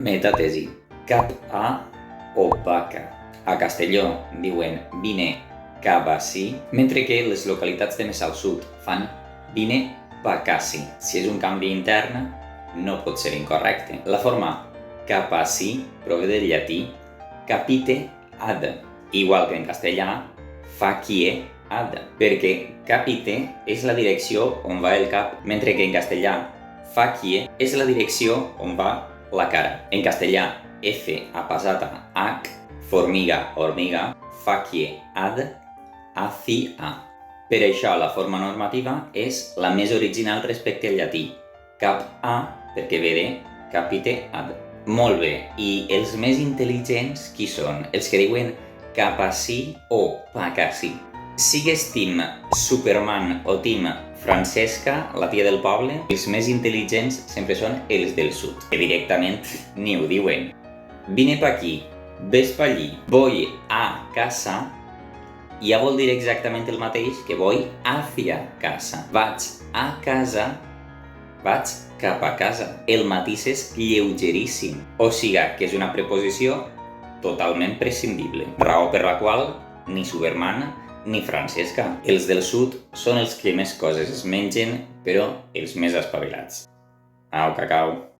Metatesi. Cap a o vaca. A Castelló diuen vine cap ací, mentre que les localitats de més al sud fan vine vacaci. Si és un canvi intern, no pot ser incorrecte. La forma cap ací prové del llatí capite ad, igual que en castellà facie ad, perquè capite és la direcció on va el cap, mentre que en castellà facie és la direcció on va la cara. En castellà, F apasata H, formiga, hormiga, facie ad, hacia. Per això la forma normativa és la més original respecte al llatí, cap a, perquè ve de capite ad. Molt bé, i els més intel·ligents qui són? Els que diuen cap ací o vacací. Sigues team Superman o team Francesca, la tia del poble, els més intel·ligents sempre són els del sud, que directament ni ho diuen. Vine pa aquí, ves pa allí, voy a casa, ja vol dir exactament el mateix que voy hacia casa. Vaig a casa, vaig cap a casa. El matís és lleugeríssim, o sigui que és una preposició totalment prescindible, raó per la qual ni Superman ni Francesca. Els del sud són els que més coses es mengen, però els més espavilats. Au, cacau.